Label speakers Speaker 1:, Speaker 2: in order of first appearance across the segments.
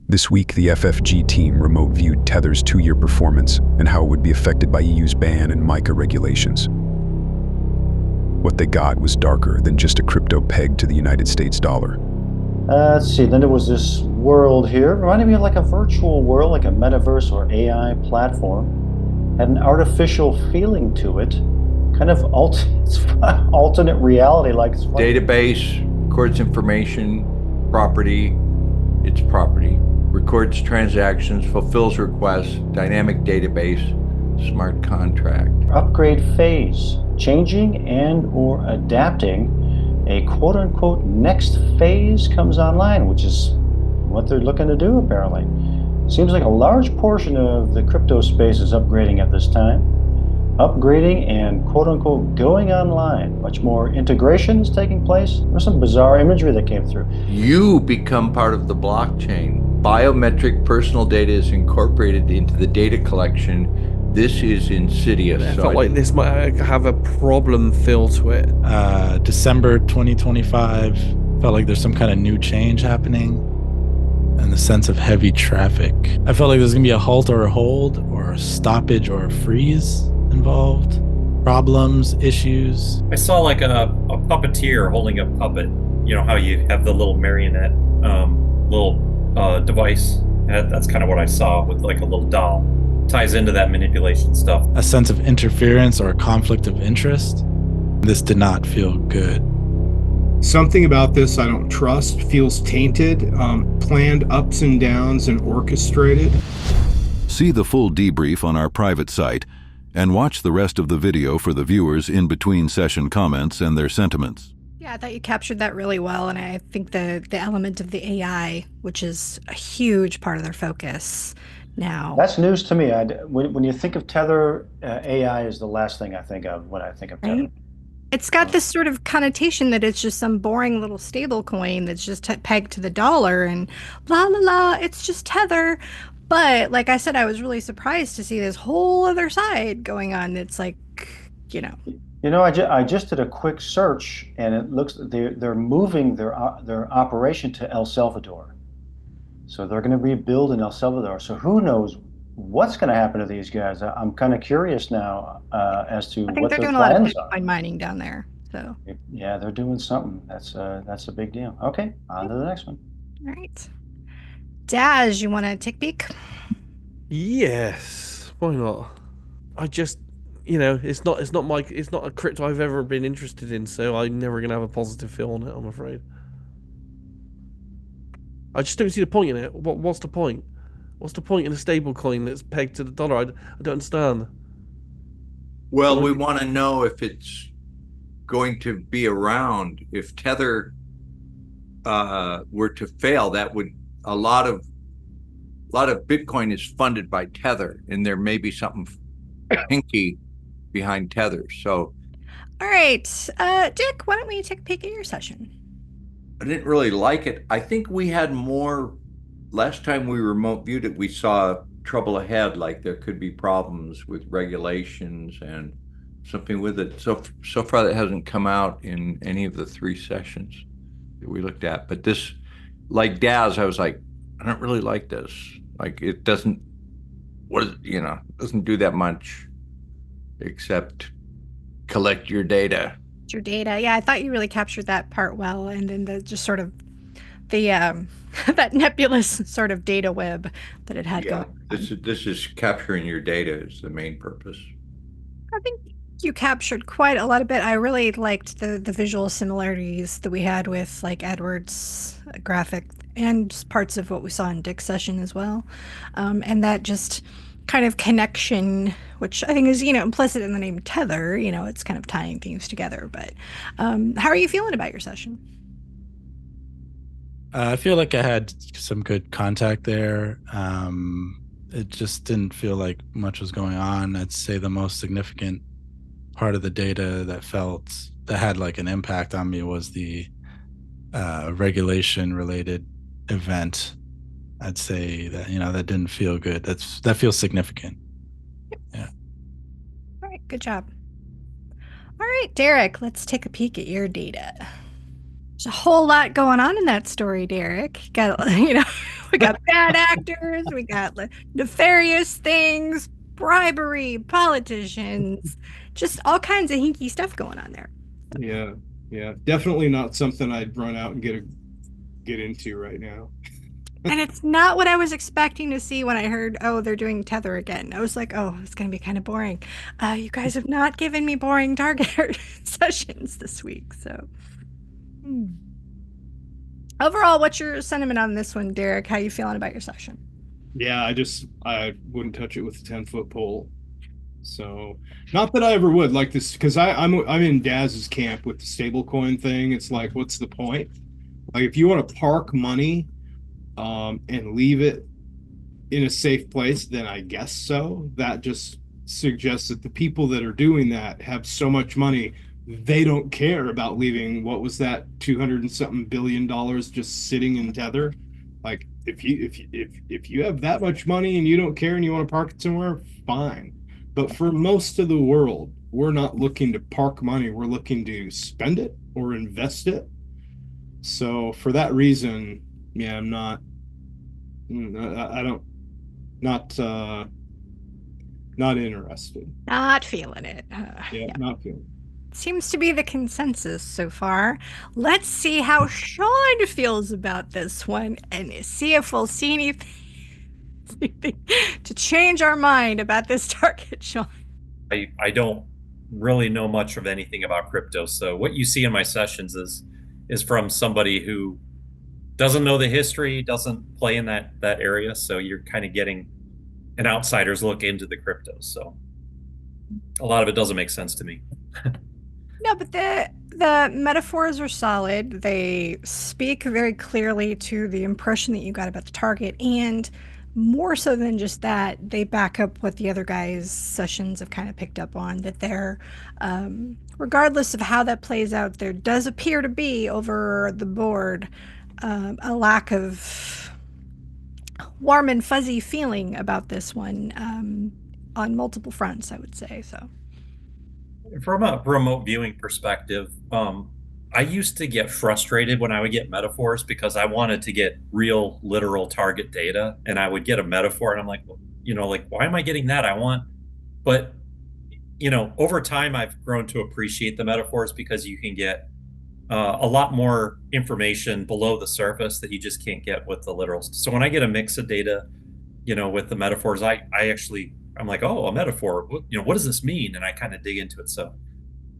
Speaker 1: This week, the FFG team remote viewed Tether's 2-year performance and how it would be affected by EU's ban and MiCA regulations. What they got was darker than just a crypto pegged to the United States dollar.
Speaker 2: Let's see, then there was this world here, reminded me of like a virtual world, like a metaverse or AI platform. Had an artificial feeling to it, kind of alternate reality, like it's
Speaker 3: database, records information, property, it's property, records transactions, fulfills requests, dynamic database, smart contract.
Speaker 2: Upgrade phase, changing and or adapting. A quote-unquote next phase comes online, which is what they're looking to do apparently. Seems like a large portion of the crypto space is upgrading at this time. Upgrading and quote-unquote going online. Much more integrations taking place. There's some bizarre imagery that came through.
Speaker 3: You become part of the blockchain. Biometric personal data is incorporated into the data collection. This is insidious.
Speaker 4: I felt like this might have a problem feel to it.
Speaker 5: December 2025, felt like there's some kind of new change happening and the sense of heavy traffic. I felt like there's gonna be a halt or a hold or a stoppage or a freeze involved. Problems, issues.
Speaker 6: I saw like a puppeteer holding a puppet. You know how you have the little marionette little device? That's kind of what I saw with like a little doll. Ties into that manipulation stuff.
Speaker 5: A sense of interference or a conflict of interest. This did not feel good.
Speaker 7: Something about this I don't trust, feels tainted, planned ups and downs and orchestrated.
Speaker 8: See the full debrief on our private site and watch the rest of the video for the viewers in between session comments and their sentiments.
Speaker 9: Yeah, I thought you captured that really well, and I think the element of the AI, which is a huge part of their focus now.
Speaker 2: That's news to me. When you think of Tether, AI is the last thing I think of when I think of Tether.
Speaker 9: Right? It's got this sort of connotation that it's just some boring little stable coin that's just pegged to the dollar and blah, blah, blah. It's just Tether. But like I said, I was really surprised to see this whole other side going on. It's like, you know.
Speaker 2: You know, I just did a quick search, and it looks they're moving their operation to El Salvador. So they're going to rebuild in El Salvador. So who knows what's going to happen to these guys? I'm kind of curious now as to what their plans are. I think
Speaker 9: they're doing a lot of Bitcoin mining down there. So
Speaker 2: yeah, they're doing something. That's a big deal. Okay, on to the next one.
Speaker 9: All right, Daz, you want to take a peek?
Speaker 4: Yes, why not? I just, it's not a crypto I've ever been interested in, so I'm never gonna have a positive feel on it, I'm afraid. I just don't see the point in it. What's the point? What's the point in a stable coin that's pegged to the dollar? I don't understand.
Speaker 3: Well, we want to know if it's going to be around. If Tether were to fail, that would a lot of Bitcoin is funded by Tether, and there may be something hinky behind Tether. So,
Speaker 9: all right, Dick, why don't we take a peek at your session?
Speaker 3: I didn't really like it. I think we had more, last time we remote viewed it, we saw trouble ahead, like there could be problems with regulations and something with it. So far that hasn't come out in any of the 3 sessions that we looked at. But this, like Daz, I was like, I don't really like this. Like it doesn't do that much except collect your data.
Speaker 9: Your data. Yeah, I thought you really captured that part well, and then the just sort of the that nebulous sort of data web that it had going.
Speaker 3: This is capturing your data is the main purpose.
Speaker 9: I think you captured quite a lot of it. I really liked the visual similarities that we had with like Edward's graphic and parts of what we saw in Dick's session as well, and that just kind of connection, which I think is, implicit in the name Tether, it's kind of tying things together. But how are you feeling about your session?
Speaker 5: I feel like I had some good contact there. It just didn't feel like much was going on. I'd say the most significant part of the data that had like an impact on me was the regulation related event. I'd say that, that didn't feel good. That feels significant. Yeah.
Speaker 9: All right, good job. All right, Derek, let's take a peek at your data. There's a whole lot going on in that story, Derek. Got we got bad actors, we got nefarious things, bribery, politicians, just all kinds of hinky stuff going on there.
Speaker 7: Yeah, definitely not something I'd run out and get into right now.
Speaker 9: And it's not what I was expecting to see when I heard, oh, they're doing Tether again. I was like, oh, it's going to be kind of boring. You guys have not given me boring target sessions this week, so. Overall, what's your sentiment on this one, Derek? How you feeling about your session?
Speaker 7: Yeah, I wouldn't touch it with a 10-foot pole. So, not that I ever would like this, because I'm in Daz's camp with the stablecoin thing. It's like, what's the point? Like, if you want to park money, and leave it in a safe place, then I guess so. That just suggests that the people that are doing that have so much money, they don't care about leaving, what was that, 200 and something billion dollars just sitting in Tether. Like, if you have that much money and you don't care and you want to park it somewhere, fine. But for most of the world, we're not looking to park money. We're looking to spend it or invest it. So for that reason, yeah, I'm not. I don't. Not interested.
Speaker 9: Not feeling it.
Speaker 7: Yeah, not feeling.
Speaker 9: Seems to be the consensus so far. Let's see how Sean feels about this one and see if we'll see anything to change our mind about this target, Sean.
Speaker 6: I don't really know much of anything about crypto, so what you see in my sessions is from somebody who doesn't know the history, doesn't play in that area, so you're kind of getting an outsider's look into the crypto. So a lot of it doesn't make sense to me.
Speaker 9: No, but the metaphors are solid. They speak very clearly to the impression that you got about the target, and more so than just that, they back up what the other guys' sessions have kind of picked up on, that they're, regardless of how that plays out, there does appear to be over the board a lack of warm and fuzzy feeling about this one on multiple fronts, I would say. So,
Speaker 6: from a remote viewing perspective, I used to get frustrated when I would get metaphors because I wanted to get real, literal target data, and I would get a metaphor, and I'm like, well, like, why am I getting that? But over time, I've grown to appreciate the metaphors because you can get a lot more information below the surface that you just can't get with the literals. So when I get a mix of data, with the metaphors, I'm like, oh, a metaphor. What does this mean? And I kind of dig into it. So,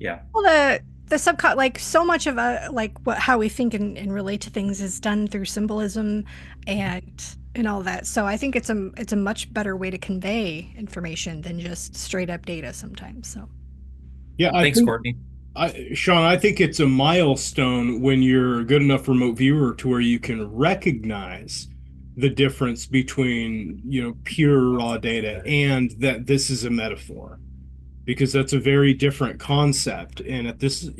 Speaker 6: yeah.
Speaker 9: Well, the subcon, like so much of how we think and relate to things is done through symbolism and all that. So I think it's a much better way to convey information than just straight up data sometimes. So.
Speaker 7: Yeah.
Speaker 6: Thanks, Courtney.
Speaker 7: Sean, I think it's a milestone when you're a good enough remote viewer to where you can recognize the difference between, pure raw data and that this is a metaphor, because that's a very different concept. And at this,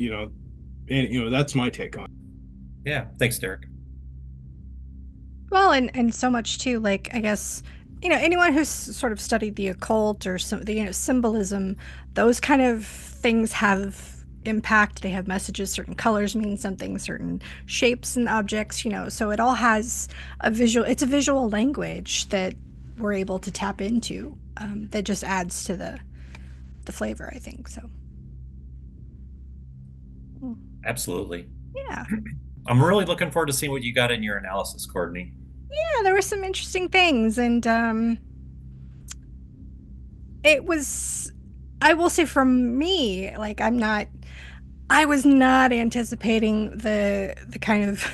Speaker 7: that's my take on it.
Speaker 6: Yeah. Thanks, Derek.
Speaker 9: Well, and so much too, like, I guess, anyone who's sort of studied the occult or symbolism, those kind of things have impact. They have messages. Certain colors mean something, certain shapes and objects, so it all has it's a visual language that we're able to tap into, that just adds to the flavor, I think. So
Speaker 6: Absolutely.
Speaker 9: yeah.
Speaker 6: I'm really looking forward to seeing what you got in your analysis, Courtney.
Speaker 9: Yeah, there were some interesting things, and it was, I will say, from me, like, I was not anticipating the kind of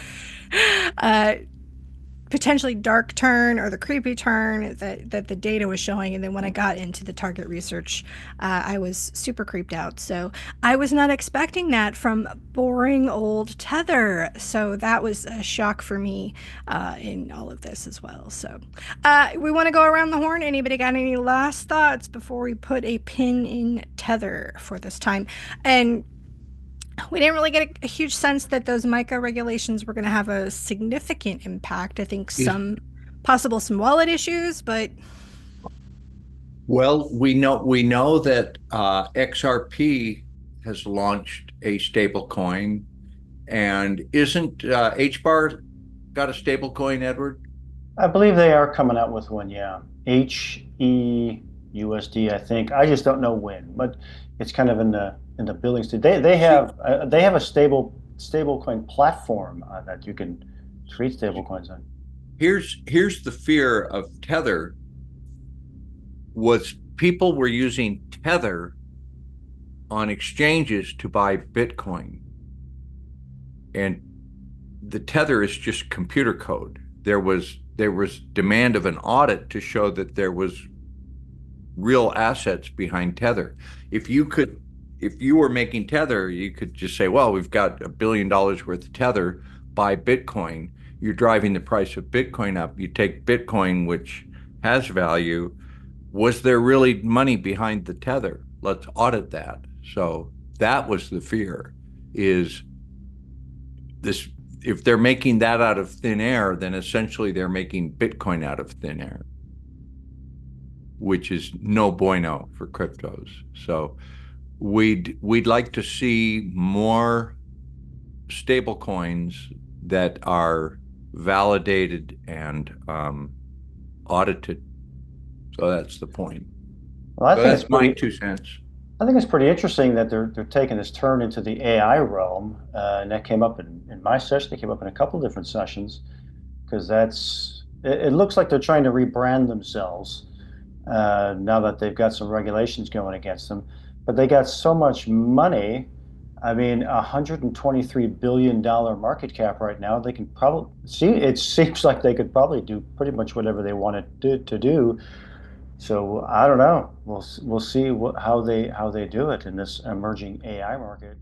Speaker 9: potentially dark turn or the creepy turn that the data was showing. And then when I got into the target research, I was super creeped out. So I was not expecting that from boring old Tether. So that was a shock for me in all of this as well. So we want to go around the horn. Anybody got any last thoughts before we put a pin in Tether for this time? And we didn't really get a huge sense that those MiCA regulations were going to have a significant impact. I think some wallet issues, but
Speaker 3: well, we know that XRP has launched a stablecoin, And isn't HBAR got a stable coin, Edward?
Speaker 2: I believe they are coming out with one, yeah. HEUSD, I think. I just don't know when, but it's kind of in the building stage. They have a stablecoin platform that you can treat stablecoins on.
Speaker 3: Here's the fear of Tether was people were using Tether on exchanges to buy Bitcoin. And the Tether is just computer code. There was demand of an audit to show that there was real assets behind Tether. If you were making Tether, you could just say, well, we've got $1 billion worth of Tether, buy Bitcoin. You're driving the price of Bitcoin up. You take Bitcoin, which has value. Was there really money behind the Tether? Let's audit that. So that was the fear, is this, if they're making that out of thin air, then essentially they're making Bitcoin out of thin air, which is no bueno for cryptos. So we'd like to see more stable coins that are validated and audited. So that's the point.
Speaker 2: Well,
Speaker 3: So that's my 2 cents.
Speaker 2: I think it's pretty interesting that they're taking this turn into the AI realm, and that came up in my session. It came up in a couple of different sessions, because it looks like they're trying to rebrand themselves now that they've got some regulations going against them. But they got so much money. I mean, $123 billion market cap right now. They can probably see. It seems like they could probably do pretty much whatever they wanted to do. So I don't know. We'll see how they do it in this emerging AI market.